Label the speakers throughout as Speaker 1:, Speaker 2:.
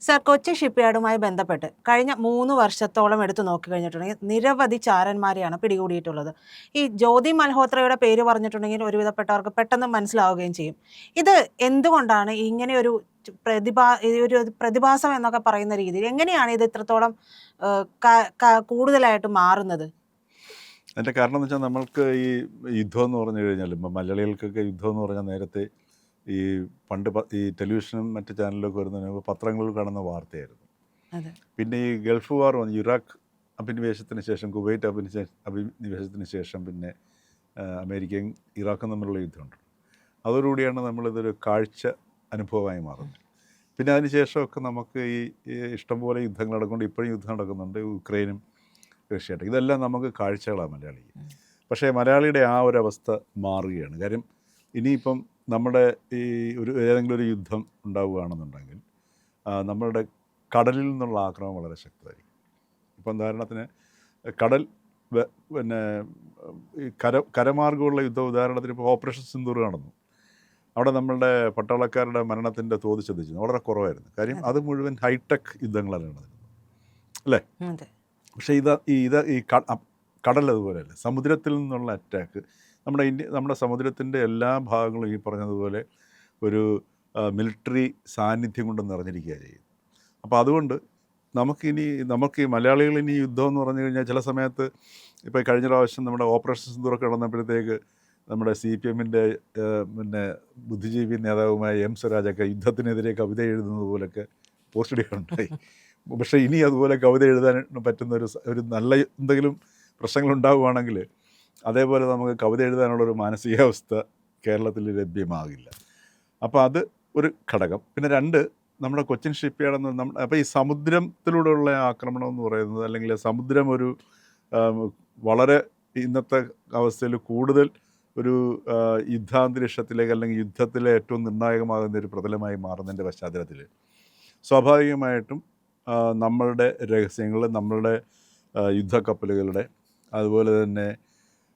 Speaker 1: Sir, Kochi ഷിപ്പ്യാർഡുമായി ബന്ധപ്പെട്ട് കഴിഞ്ഞ 3 വർഷത്തോളം എടുത്തു നോക്കിക്കഴിഞ്ഞിട്ടുണ്ടെങ്കിൽ നിരവധി ചാരന്മാരെയാണ് പിടികൂടിയിട്ടുള്ളത്. ഈ ജ്യോതി മൽഹോത്രയുടെ പേര് പറഞ്ഞിട്ടുണ്ടെങ്കിൽ ഒരുവിധപ്പെട്ടവർക്ക് പെട്ടെന്ന് മനസ്സിലാവുകയും ചെയ്യും. ഇത് എന്തുകൊണ്ടാണ് ഇങ്ങനെയൊരു ഈ ഒരു പ്രതിഭാസം എന്നൊക്കെ പറയുന്ന രീതിയിൽ എങ്ങനെയാണ് ഇത് ഇത്രത്തോളം കൂടുതലായിട്ട് മാറുന്നത്?
Speaker 2: അതിൻ്റെ കാരണം എന്ന് വെച്ചാൽ നമ്മൾക്ക് ഈ യുദ്ധം എന്ന് പറഞ്ഞു കഴിഞ്ഞാൽ ഇപ്പം മലയാളികൾക്കൊക്കെ യുദ്ധം എന്ന് പറഞ്ഞാൽ നേരത്തെ ഈ പണ്ട് ഈ ടെലിവിഷനും മറ്റ് ചാനലിലൊക്കെ വരുന്നതിന് മുമ്പ് പത്രങ്ങളിൽ കാണുന്ന വാർത്തയായിരുന്നു.
Speaker 1: അതെ.
Speaker 2: പിന്നെ ഈ ഗൾഫ് വാർ വന്നു, ഇറാഖ് അധിനിവേശത്തിന് ശേഷം, കുവൈറ്റ് അധിനിവേശത്തിന് ശേഷം പിന്നെ അമേരിക്കയും ഇറാഖും തമ്മിലുള്ള യുദ്ധമുണ്ട്. അതോടുകൂടിയാണ് നമ്മളിതൊരു കാഴ്ച അനുഭവമായി മാറുന്നത്. പിന്നെ അതിന് ശേഷമൊക്കെ നമുക്ക് ഈ ഇഷ്ടംപോലെ യുദ്ധങ്ങൾ നടക്കുന്നുണ്ട്. ഇപ്പോഴും യുദ്ധം നടക്കുന്നുണ്ട്, യുക്രൈനും റഷ്യയായിട്ട്. ഇതെല്ലാം നമുക്ക് കാഴ്ചകളാണ് മലയാളിക്ക്. പക്ഷേ മലയാളിയുടെ ആ ഒരവസ്ഥ മാറുകയാണ്. കാര്യം ഇനിയിപ്പം നമ്മുടെ ഈ ഏതെങ്കിലും ഒരു യുദ്ധം ഉണ്ടാവുകയാണെന്നുണ്ടെങ്കിൽ നമ്മളുടെ കടലിൽ നിന്നുള്ള ആക്രമണം വളരെ ശക്തമായിരിക്കും. ഇപ്പം ഉദാഹരണത്തിന് കടൽ പിന്നെ ഈ കരമാർഗമുള്ള യുദ്ധം, ഉദാഹരണത്തിന് ഇപ്പോൾ ഓപ്പറേഷൻ സിന്ദൂർ നടന്നു. അവിടെ നമ്മളുടെ പട്ടാളക്കാരുടെ മരണത്തിൻ്റെ തോത് ശ്രദ്ധിച്ചു വളരെ കുറവായിരുന്നു. കാര്യം അത് മുഴുവൻ ഹൈടെക് യുദ്ധങ്ങളാണ് നടന്നത്, അല്ലേ? പക്ഷേ ഈ കടൽ അതുപോലെയല്ല. സമുദ്രത്തിൽ നിന്നുള്ള അറ്റാക്ക് നമ്മുടെ സമുദ്രത്തിൻ്റെ എല്ലാ ഭാഗങ്ങളും ഈ പറഞ്ഞതുപോലെ ഒരു മിലിറ്ററി സാന്നിധ്യം കൊണ്ട് നിറഞ്ഞിരിക്കുകയാണ് ചെയ്യുന്നത്. അപ്പോൾ അതുകൊണ്ട് നമുക്ക് ഈ മലയാളികൾ ഇനി യുദ്ധം എന്ന് പറഞ്ഞു കഴിഞ്ഞാൽ ചില സമയത്ത് ഇപ്പോൾ കഴിഞ്ഞ പ്രാവശ്യം നമ്മുടെ ഓപ്പറേഷൻ സിന്ദൂറൊക്കെ നടന്നപ്പോഴത്തേക്ക് നമ്മുടെ CPM-ൻ്റെ പിന്നെ ബുദ്ധിജീവി നേതാവുമായ M സ്വരാജൊക്കെ യുദ്ധത്തിനെതിരെ കവിത എഴുതുന്നത് പോലൊക്കെ പോസ്റ്റ് ഇടുകയുണ്ടായി. പക്ഷേ ഇനി അതുപോലെ കവിത എഴുതാൻ പറ്റുന്ന ഒരു നല്ല എന്തെങ്കിലും പ്രശ്നങ്ങളുണ്ടാവുകയാണെങ്കിൽ അതേപോലെ നമുക്ക് കവിത എഴുതാനുള്ളൊരു മാനസികാവസ്ഥ കേരളത്തിൽ ലഭ്യമാകില്ല. അപ്പോൾ അത് ഒരു ഘടകം. പിന്നെ 2, നമ്മുടെ കൊച്ചിൻ ഷിപ്പ്യാർഡെന്ന് അപ്പോൾ ഈ സമുദ്രത്തിലൂടെയുള്ള ആക്രമണം എന്ന് പറയുന്നത്, അല്ലെങ്കിൽ സമുദ്രം ഒരു വളരെ ഇന്നത്തെ അവസ്ഥയിൽ കൂടുതൽ ഒരു യുദ്ധാന്തരീക്ഷത്തിലേക്ക് അല്ലെങ്കിൽ യുദ്ധത്തിലെ ഏറ്റവും നിർണായകമാകുന്ന ഒരു പ്രതലമായി മാറുന്നതിൻ്റെ പശ്ചാത്തലത്തിൽ സ്വാഭാവികമായിട്ടും നമ്മളുടെ രഹസ്യങ്ങൾ, നമ്മളുടെ യുദ്ധക്കപ്പലുകളുടെ, അതുപോലെ തന്നെ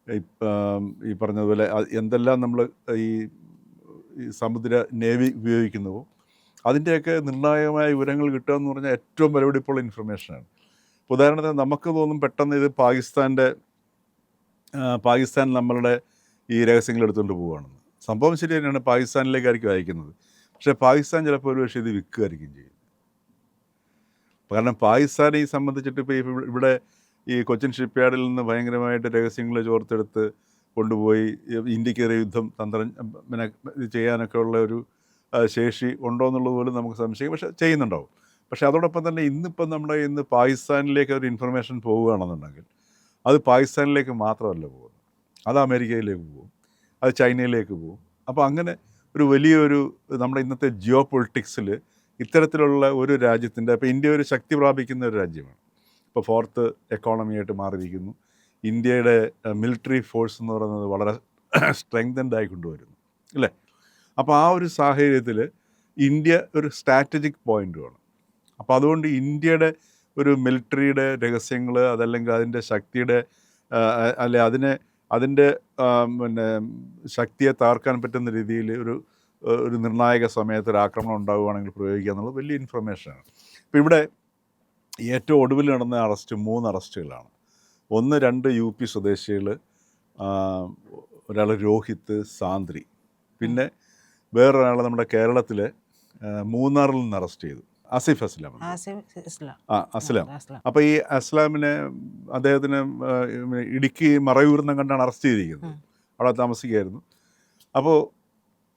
Speaker 2: ഈ പറഞ്ഞതുപോലെ എന്തെല്ലാം നമ്മൾ ഈ സമുദ്ര നേവി ഉപയോഗിക്കുന്നുവോ അതിൻ്റെയൊക്കെ നിർണായകമായ വിവരങ്ങൾ കിട്ടുക എന്ന് പറഞ്ഞാൽ ഏറ്റവും വിലപിടിപ്പുള്ള ഇൻഫർമേഷനാണ്. ഇപ്പോൾ ഉദാഹരണത്തിന് നമുക്ക് തോന്നും പെട്ടെന്ന് ഇത് പാകിസ്ഥാൻ നമ്മളുടെ ഈ രഹസ്യങ്ങൾ എടുത്തുകൊണ്ട് പോവുകയാണെന്ന്. സംഭവം ശരി തന്നെയാണ്, പാകിസ്ഥാനിലേക്കായിരിക്കും അയക്കുന്നത്. പക്ഷേ പാകിസ്ഥാൻ ചിലപ്പോൾ ഒരു പക്ഷേ ഇത് വിൽക്കുകയായിരിക്കും ചെയ്യുന്നത്. കാരണം പാകിസ്ഥാനെ സംബന്ധിച്ചിട്ട് ഇപ്പോൾ ഇവിടെ ഈ കൊച്ചിൻ ഷിപ്പ്യാർഡിൽ നിന്ന് ഭയങ്കരമായിട്ട് രഹസ്യങ്ങൾ ചോർത്തെടുത്ത് കൊണ്ടുപോയി ഇന്ത്യക്കെതിരെ യുദ്ധം പിന്നെ ചെയ്യാനൊക്കെ ഉള്ള ഒരു ശേഷി ഉണ്ടോ എന്നുള്ളത് പോലും നമുക്ക് സംശയം. പക്ഷേ ചെയ്യുന്നുണ്ടാവും. പക്ഷേ അതോടൊപ്പം തന്നെ ഇന്ന് പാകിസ്ഥാനിലേക്ക് ഒരു ഇൻഫർമേഷൻ പോവുകയാണെന്നുണ്ടെങ്കിൽ അത് പാകിസ്ഥാനിലേക്ക് മാത്രമല്ല പോകുന്നത്, അത് അമേരിക്കയിലേക്ക് പോകും, അത് ചൈനയിലേക്ക് പോകും. അപ്പോൾ അങ്ങനെ ഒരു വലിയൊരു നമ്മുടെ ഇന്നത്തെ ജിയോ പൊളിറ്റിക്സിൽ ഇത്തരത്തിലുള്ള ഒരു രാജ്യത്തിൻ്റെ, അപ്പോൾ ഇന്ത്യ ഒരു ശക്തി പ്രാപിക്കുന്ന ഒരു രാജ്യമാണ്. ഇപ്പോൾ 4th എക്കോണമിയായിട്ട് മാറിയിരിക്കുന്നു. ഇന്ത്യയുടെ മിലിറ്ററി ഫോഴ്സ് എന്ന് പറയുന്നത് വളരെ സ്ട്രെങ്തൻഡ് ആയി കൊണ്ടുവരുന്നു, അല്ലേ? അപ്പോൾ ആ ഒരു സാഹചര്യത്തിൽ ഇന്ത്യ ഒരു സ്ട്രാറ്റജിക് പോയിൻ്റുമാണ്. അപ്പോൾ അതുകൊണ്ട് ഇന്ത്യയുടെ ഒരു മിലിറ്ററിയുടെ രഹസ്യങ്ങൾ, അതല്ലെങ്കിൽ അതിൻ്റെ ശക്തിയുടെ അതിൻ്റെ പിന്നെ ശക്തിയെ താർക്കാൻ പറ്റുന്ന രീതിയിൽ ഒരു നിർണായക സമയത്ത് ഒരു ആക്രമണം ഉണ്ടാവുകയാണെങ്കിൽ പ്രയോഗിക്കുക എന്നുള്ളത് വലിയ ഇൻഫർമേഷനാണ്. ഇപ്പോൾ ഇവിടെ ഏറ്റവും ഒടുവിൽ നടന്ന 3 അറസ്റ്റുകളാണ്. 1, 2 UP സ്വദേശികൾ, ഒരാൾ രോഹിത് സാന്ദ്രി, പിന്നെ വേറൊരാൾ നമ്മുടെ കേരളത്തിലെ മൂന്നാറിൽ നിന്ന് അറസ്റ്റ് ചെയ്തു, ആസിഫ് അസ്ലാം. അപ്പോൾ ഈ അസ്ലാമിനെ അദ്ദേഹത്തിന് ഇടുക്കി മറയൂർന്ന് കണ്ടാണ് അറസ്റ്റ് ചെയ്തിരിക്കുന്നത്. അവിടെ താമസിക്കുകയായിരുന്നു. അപ്പോൾ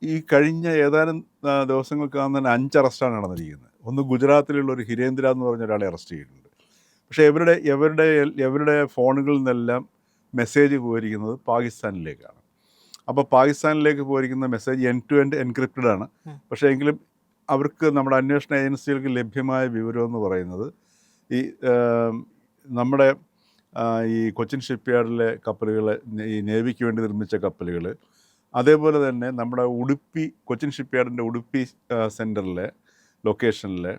Speaker 2: ഈ കഴിഞ്ഞ ഏതാനും ദിവസങ്ങൾക്കകം തന്നെ 5 അറസ്റ്റാണ് നടന്നിരിക്കുന്നത്. ഒന്ന് ഗുജറാത്തിലുള്ള ഒരു ഹിരേന്ദ്ര എന്ന് പറഞ്ഞ ഒരാളെ അറസ്റ്റ് ചെയ്തിട്ടുണ്ട്. പക്ഷേ ഇവരുടെ ഫോണുകളിൽ നിന്നെല്ലാം മെസ്സേജ് പോയിരിക്കുന്നത് പാകിസ്ഥാനിലേക്കാണ്. അപ്പോൾ പാകിസ്ഥാനിലേക്ക് പോയിരിക്കുന്ന മെസ്സേജ് end-to-end എൻക്രിപ്റ്റഡ് ആണ്. പക്ഷേ എങ്കിലും അവർക്ക് നമ്മുടെ അന്വേഷണ ഏജൻസികൾക്ക് ലഭ്യമായ വിവരം എന്ന് പറയുന്നത് നമ്മുടെ ഈ കൊച്ചിൻ ഷിപ്പ്യാർഡിലെ കപ്പലുകൾ, ഈ നേവിക്ക് വേണ്ടി നിർമ്മിച്ച കപ്പലുകൾ, അതേപോലെ തന്നെ നമ്മുടെ കൊച്ചിൻ ഷിപ്പ്യാർഡിൻ്റെ ഉടുപ്പി സെൻറ്ററിലെ ലൊക്കേഷനിലെ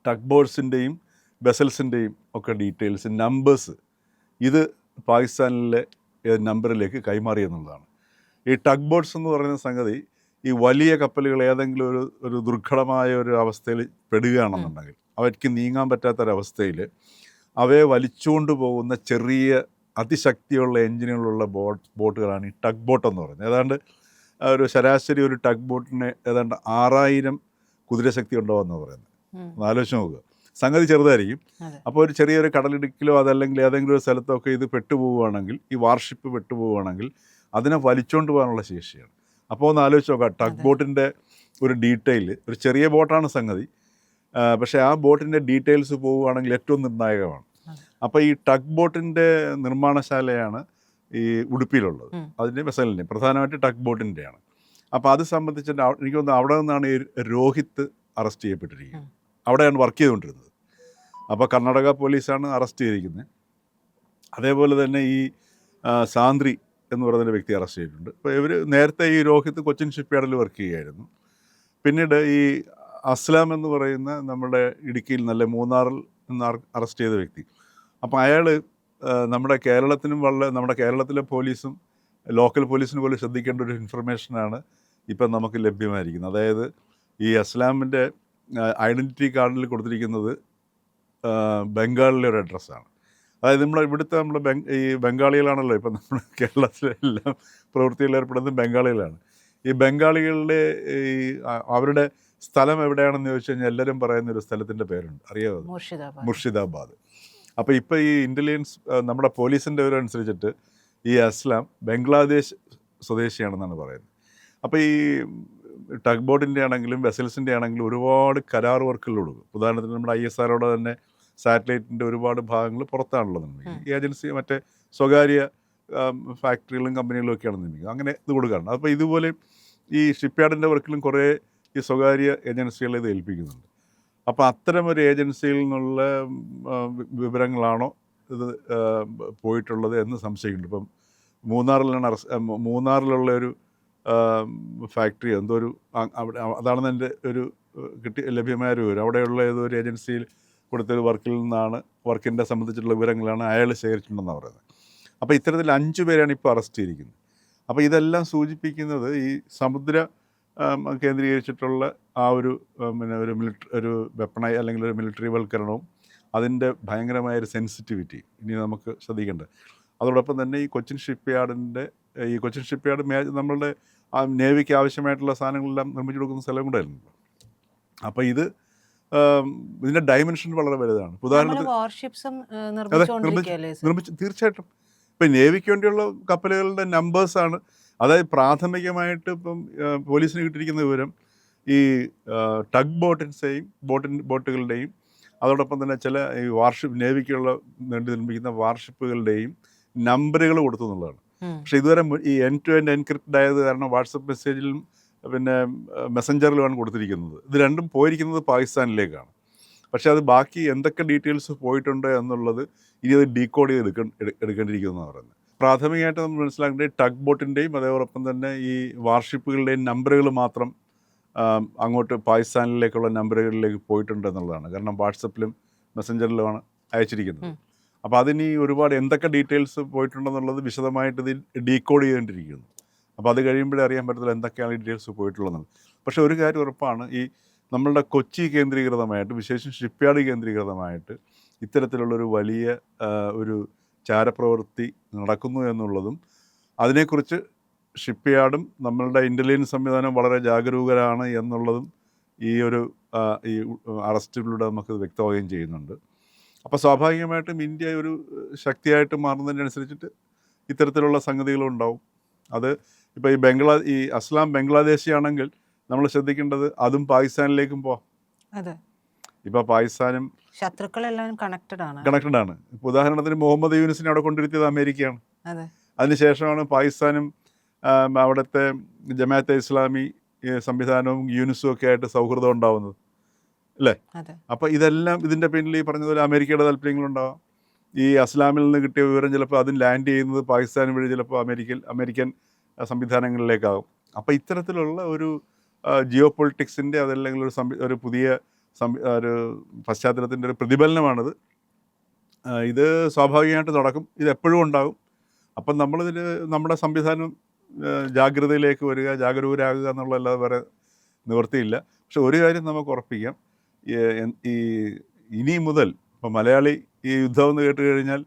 Speaker 2: ടഗ് ബോട്ട്സിൻ്റെയും വെസൽസിൻ്റെയും ഒക്കെ ഡീറ്റെയിൽസ്, നമ്പേഴ്സ് ഇത് പാകിസ്ഥാനിലെ നമ്പറിലേക്ക് കൈമാറി എന്നുള്ളതാണ്. ഈ ടഗ് ബോട്ട്സ് എന്ന് പറയുന്ന സംഗതി ഈ വലിയ കപ്പലുകൾ ഏതെങ്കിലും ഒരു ദുർഘടമായ ഒരു അവസ്ഥയിൽ പെടുകയാണെന്നുണ്ടെങ്കിൽ അവയ്ക്ക് നീങ്ങാൻ പറ്റാത്തൊരവസ്ഥയിൽ അവയെ വലിച്ചുകൊണ്ട് പോകുന്ന ചെറിയ അതിശക്തിയുള്ള എഞ്ചിനുകളുള്ള ബോട്ടുകളാണ് ഈ ടഗ് ബോട്ട് എന്ന് പറയുന്നത്. ഏതാണ്ട് ഒരു ശരാശരി ഒരു ടഗ് ബോട്ടിന് ഏതാണ്ട് 6000 കുതിരശക്തി ഉണ്ടാവുമെന്ന് പറയുന്നത്. ഒന്ന് ആലോചിച്ച് നോക്കുക. സംഗതി ചെറുതായിരിക്കും. അപ്പോൾ ഒരു ചെറിയൊരു കടലിടുക്കിലോ അതല്ലെങ്കിൽ ഏതെങ്കിലും ഒരു സ്ഥലത്തൊക്കെ ഇത് പെട്ടുപോവുകയാണെങ്കിൽ, ഈ വാർഷിപ്പ് പെട്ടുപോവുകയാണെങ്കിൽ അതിനെ വലിച്ചുകൊണ്ട് പോകാനുള്ള ശേഷിയാണ്. അപ്പോൾ ഒന്ന് ആലോചിച്ച് നോക്കാം, ടഗ് ബോട്ടിൻ്റെ ഒരു ഡീറ്റെയിൽ, ഒരു ചെറിയ ബോട്ടാണ് സംഗതി, പക്ഷേ ആ ബോട്ടിൻ്റെ ഡീറ്റെയിൽസ് പോവുകയാണെങ്കിൽ ഏറ്റവും നിർണായകമാണ്. അപ്പോൾ ഈ ടഗ് ബോട്ടിൻ്റെ നിർമ്മാണശാലയാണ് ഈ ഉടുപ്പിയിലുള്ളത്. അതിൻ്റെ വെസലിൻ്റെ പ്രധാനമായിട്ട് ടഗ് ബോട്ടിൻ്റെയാണ്. അപ്പോൾ അത് സംബന്ധിച്ചിട്ട് എനിക്ക് തോന്നുന്നു അവിടെ നിന്നാണ് ഈ രോഹിത് അറസ്റ്റ് ചെയ്യപ്പെട്ടിരിക്കുന്നത്. അവിടെയാണ് വർക്ക് ചെയ്തുകൊണ്ടിരുന്നത്. അപ്പോൾ കർണാടക പോലീസാണ് അറസ്റ്റ് ചെയ്തിരിക്കുന്നത്. അതേപോലെ തന്നെ ഈ സാന്ദ്രി എന്ന് പറയുന്നൊരു വ്യക്തി അറസ്റ്റ് ചെയ്തിട്ടുണ്ട്. അപ്പോൾ ഇവർ നേരത്തെ ഈ രോഹിത് കൊച്ചിൻ ഷിപ്പ്യാർഡിൽ വർക്ക് ചെയ്യുകയായിരുന്നു. പിന്നീട് ഈ അസ്ലാം എന്ന് പറയുന്ന നമ്മുടെ ഇടുക്കിയിൽ നല്ല മൂന്നാറിൽ നിന്ന് അറസ്റ്റ് ചെയ്ത വ്യക്തി. അപ്പോൾ അയാൾ നമ്മുടെ കേരളത്തിലെ പോലീസും ലോക്കൽ പോലീസിന് പോലും ശ്രദ്ധിക്കേണ്ട ഒരു ഇൻഫർമേഷനാണ് ഇപ്പം നമുക്ക് ലഭ്യമായിരിക്കുന്നത്. അതായത് ഈ അസ്ലാമിൻ്റെ ഐഡൻറ്റിറ്റി കാർഡിൽ കൊടുത്തിരിക്കുന്നത് ബംഗാളിലെ ഒരു അഡ്രസ്സാണ്. അതായത് നമ്മുടെ ഈ ബംഗാളികളാണല്ലോ ഇപ്പം നമ്മുടെ കേരളത്തിലെല്ലാം പ്രവൃത്തിയിൽ ഏർപ്പെടുന്നത് ബംഗാളികളാണ്. ഈ ബംഗാളികളുടെ ഈ അവരുടെ സ്ഥലം എവിടെയാണെന്ന് ചോദിച്ചു കഴിഞ്ഞാൽ എല്ലാവരും പറയുന്ന ഒരു സ്ഥലത്തിൻ്റെ പേരുണ്ട്, അറിയാമോ? മുർഷിദാബാദ്. അപ്പോൾ ഇപ്പോൾ ഈ ഇൻ്റലിജൻസ് നമ്മുടെ പോലീസിൻ്റെ വിവരമനുസരിച്ചിട്ട് ഈ അസ്ലാം ബംഗ്ലാദേശ് സ്വദേശിയാണെന്നാണ് പറയുന്നത്. അപ്പോൾ ഈ ടഗ് ബോട്ടിൻ്റെ ആണെങ്കിലും വെസൽസിൻ്റെ ആണെങ്കിലും ഒരുപാട് കരാർ വർക്കുകൾ കൊടുക്കും. ഉദാഹരണത്തിന് നമ്മുടെ ISROയുടെ തന്നെ സാറ്റലൈറ്റിൻ്റെ ഒരുപാട് ഭാഗങ്ങൾ പുറത്താണുള്ളത്. ഈ ഏജൻസി മറ്റേ സ്വകാര്യ ഫാക്ടറികളും കമ്പനികളും ഒക്കെയാണ് നിർമ്മിക്കുന്നത്. അങ്ങനെ ഇത് കൊടുക്കാറുണ്ട്. അപ്പോൾ ഇതുപോലെ ഈ ഷിപ്പ്യാർഡിൻ്റെ വർക്കിലും കുറേ ഈ സ്വകാര്യ ഏജൻസികളെ ഇത് ഏൽപ്പിക്കുന്നുണ്ട്. അപ്പോൾ അത്തരം ഒരു ഏജൻസിയിൽ നിന്നുള്ള വിവരങ്ങളാണോ ഇത് പോയിട്ടുള്ളത് എന്ന് സംശയമുണ്ട്. ഇപ്പം മൂന്നാറിലുള്ള ഒരു ഫാക്ടറി എന്തോ ഒരു അതാണെന്ന് എൻ്റെ ഒരു ലഭ്യമായ ഒരു വിവരം. അവിടെയുള്ള ഏതോ ഒരു ഏജൻസിയിൽ കൊടുത്തൊരു വർക്കിൽ നിന്നാണ് വർക്കിൻ്റെ സംബന്ധിച്ചിട്ടുള്ള വിവരങ്ങളാണ് അയാൾ ശേഖരിച്ചിട്ടുണ്ടെന്നാണ് പറയുന്നത്. അപ്പോൾ ഇത്തരത്തിൽ 5 പേരാണ് ഇപ്പോൾ അറസ്റ്റ് ചെയ്തിരിക്കുന്നത്. അപ്പോൾ ഇതെല്ലാം സൂചിപ്പിക്കുന്നത് ഈ സമുദ്ര കേന്ദ്രീകരിച്ചിട്ടുള്ള ആ ഒരു പിന്നെ ഒരു വെപ്പണായി അല്ലെങ്കിൽ ഒരു മിലിറ്ററി വൽക്കരണവും അതിൻ്റെ ഭയങ്കരമായൊരു സെൻസിറ്റിവിറ്റി ഇനി നമുക്ക് ശ്രദ്ധിക്കേണ്ടത്. അതോടൊപ്പം തന്നെ ഈ കൊച്ചിൻ ഷിപ്പ്യാർഡ് നമ്മളുടെ നേവിക്ക് ആവശ്യമായിട്ടുള്ള സാധനങ്ങളെല്ലാം നിർമ്മിച്ചു കൊടുക്കുന്ന സ്ഥലം കൂടെയായിരുന്നു. അപ്പോൾ ഇതിൻ്റെ ഡയമെൻഷൻ വളരെ വലുതാണ്. ഉദാഹരണത്തിന് തീർച്ചയായിട്ടും ഇപ്പം നേവിക്ക് വേണ്ടിയുള്ള കപ്പലുകളുടെ നമ്പേഴ്സാണ്. അതായത് പ്രാഥമികമായിട്ട് ഇപ്പം പോലീസിന് കിട്ടിയിരിക്കുന്ന വിവരം ഈ ടഗ് ബോട്ടുകളുടെയും അതോടൊപ്പം തന്നെ ചില ഈ നേവിക്കുള്ള വേണ്ടി നിർമ്മിക്കുന്ന വാർഷിപ്പുകളുടെയും നമ്പറുകൾ കൊടുത്തു എന്നുള്ളതാണ്. പക്ഷേ ഇതുവരെ ഈ എൻഡ് ടു എൻഡ് എൻക്രിപ്റ്റഡ് ആയത് കാരണം വാട്സപ്പ് മെസ്സേജിലും പിന്നെ മെസ്സഞ്ചറിലുമാണ് കൊടുത്തിരിക്കുന്നത്. ഇത് രണ്ടും പോയിരിക്കുന്നത് പാകിസ്ഥാനിലേക്കാണ്. പക്ഷേ അത് ബാക്കി എന്തൊക്കെ ഡീറ്റെയിൽസ് പോയിട്ടുണ്ട് എന്നുള്ളത് ഇനി അത് ഡീകോഡ് ചെയ്ത് എടുക്കേണ്ടിയിരിക്കുന്നതെന്ന് പറയുന്നത്. പ്രാഥമികമായിട്ട് നമ്മൾ മനസ്സിലാക്കേണ്ടത് ടഗ് ബോട്ടിൻ്റെയും അതേപോലൊപ്പം തന്നെ ഈ വാർഷിപ്പുകളുടെയും നമ്പറുകൾ മാത്രം അങ്ങോട്ട് പാകിസ്ഥാനിലേക്കുള്ള നമ്പറുകളിലേക്ക് പോയിട്ടുണ്ട് എന്നുള്ളതാണ്. കാരണം വാട്സപ്പിലും മെസ്സഞ്ചറിലുമാണ് അയച്ചിരിക്കുന്നത്. അപ്പോൾ അതിന് ഒരുപാട് എന്തൊക്കെ ഡീറ്റെയിൽസ് പോയിട്ടുണ്ടെന്നുള്ളത് വിശദമായിട്ട് ഇതിൽ ഡീകോഡ് ചെയ്തുകൊണ്ടിരിക്കുന്നു. അപ്പോൾ അത് കഴിയുമ്പോഴേ അറിയാൻ പറ്റത്തില്ല എന്തൊക്കെയാണ് ഡീറ്റെയിൽസ് പോയിട്ടുള്ളതെന്ന്. പക്ഷേ ഒരു കാര്യം ഉറപ്പാണ്, ഈ നമ്മളുടെ കൊച്ചി കേന്ദ്രീകൃതമായിട്ട് വിശേഷം ഷിപ്പ്യാർഡ് കേന്ദ്രീകൃതമായിട്ട് ഇത്തരത്തിലുള്ളൊരു വലിയ ഒരു ചാരപ്രവൃത്തി നടക്കുന്നു എന്നുള്ളതും അതിനെക്കുറിച്ച് ഷിപ്പ്യാർഡും നമ്മളുടെ ഇൻ്റലിജൻസ് സംവിധാനം വളരെ ജാഗരൂകരാണ് എന്നുള്ളതും ഈ അറസ്റ്റിലൂടെ നമുക്ക് വ്യക്തമാവുകയും ചെയ്യുന്നുണ്ട്. അപ്പോൾ സ്വാഭാവികമായിട്ടും ഇന്ത്യ ഒരു ശക്തിയായിട്ട് മാറുന്നതിനനുസരിച്ചിട്ട് ഇത്തരത്തിലുള്ള സംഗതികളുണ്ടാവും. അത് ഇപ്പോൾ ഈ അസ്ലാം ബംഗ്ലാദേശിയാണെങ്കിൽ നമ്മൾ ശ്രദ്ധിക്കേണ്ടത് അതും പാകിസ്ഥാനിലേക്കും പോവാം. ഇപ്പോൾ പാകിസ്ഥാനും
Speaker 1: ശത്രുക്കളെല്ലാം കണക്റ്റഡ് ആണ്.
Speaker 2: ഇപ്പോൾ ഉദാഹരണത്തിന് മുഹമ്മദ് യൂനിസിനെ അവിടെ കൊണ്ടിരുത്തിയത് അമേരിക്കയാണ്. അതിനുശേഷമാണ് പാകിസ്ഥാനും അവിടുത്തെ ജമാഅത്തെ ഇസ്ലാമി സംവിധാനവും യൂനിസും ഒക്കെ ആയിട്ട് സൗഹൃദം ഉണ്ടാവുന്നത് അല്ലേ? അപ്പോൾ ഇതെല്ലാം ഇതിൻ്റെ പിന്നിൽ ഈ പറഞ്ഞതുപോലെ അമേരിക്കയുടെ താല്പര്യങ്ങളുണ്ടാവാം. ഈ അസ്ലാമിൽ നിന്ന് കിട്ടിയ വിവരം ചിലപ്പോൾ അതിന് ലാൻഡ് ചെയ്യുന്നത് പാകിസ്ഥാൻ വഴി ചിലപ്പോൾ അമേരിക്കൻ സംവിധാനങ്ങളിലേക്കാകും. അപ്പോൾ ഇത്തരത്തിലുള്ള ഒരു ജിയോ പൊളിറ്റിക്സിൻ്റെ അതല്ലെങ്കിൽ ഒരു പുതിയ ഒരു പശ്ചാത്തലത്തിൻ്റെ ഒരു പ്രതിഫലനമാണിത്. ഇത് സ്വാഭാവികമായിട്ട് നടക്കും, ഇത് എപ്പോഴും ഉണ്ടാകും. അപ്പം നമ്മളിതിൽ നമ്മുടെ സംവിധാനം ജാഗ്രതയിലേക്ക് വരിക, ജാഗരൂകരാകുക എന്നുള്ളതല്ലാതെ വേറെ നിവൃത്തിയില്ല. പക്ഷെ ഒരു കാര്യം നമുക്ക് ഉറപ്പിക്കാം, ഈ ഇനി മുതൽ ഇപ്പം മലയാളി ഈ യുദ്ധം എന്ന് കേട്ട് കഴിഞ്ഞാൽ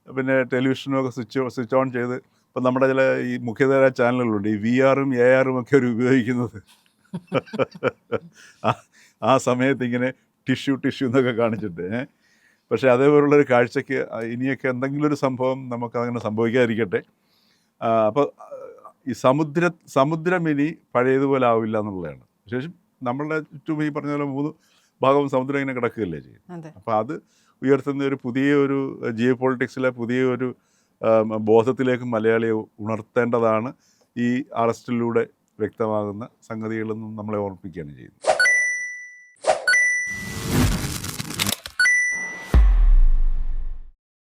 Speaker 2: പിന്നെ ടെലിവിഷനൊക്കെ സ്വിച്ച് ഓൺ ചെയ്ത്, ഇപ്പം നമ്മുടെ ചില ഈ മുഖ്യധാര ചാനലുകളുണ്ട്, ഈ VR-ഉം AR-ഉം ഒക്കെ അവർ ഉപയോഗിക്കുന്നത് ആ സമയത്ത് ഇങ്ങനെ ടിഷ്യൂ എന്നൊക്കെ കാണിച്ചിട്ട്. പക്ഷേ അതേപോലുള്ളൊരു കാഴ്ചയ്ക്ക് ഇനിയൊക്കെ എന്തെങ്കിലും ഒരു സംഭവം നമുക്കങ്ങനെ സംഭവിക്കാതിരിക്കട്ടെ. അപ്പോൾ ഈ സമുദ്രം ഇനി പഴയതുപോലെ ആവില്ല എന്നുള്ളതാണ്. ശേഷം നമ്മളുടെ ചുറ്റും ഈ പറഞ്ഞ പോലെ 3 ഭാഗവും സമുദ്രം ഇങ്ങനെ കിടക്കുകയല്ലേ ചെയ്യും. അപ്പോൾ അത് ഉയർത്തുന്ന ഒരു പുതിയൊരു ജിയോ പൊളിറ്റിക്സിലെ പുതിയൊരു ബോധത്തിലേക്ക് മലയാളിയെ ഉണർത്തേണ്ടതാണ് ഈ അറസ്റ്റിലൂടെ വ്യക്തമാകുന്ന സംഗതികളെന്നും നമ്മളെ ഓർമ്മിപ്പിക്കുകയാണ് ചെയ്യുന്നത്.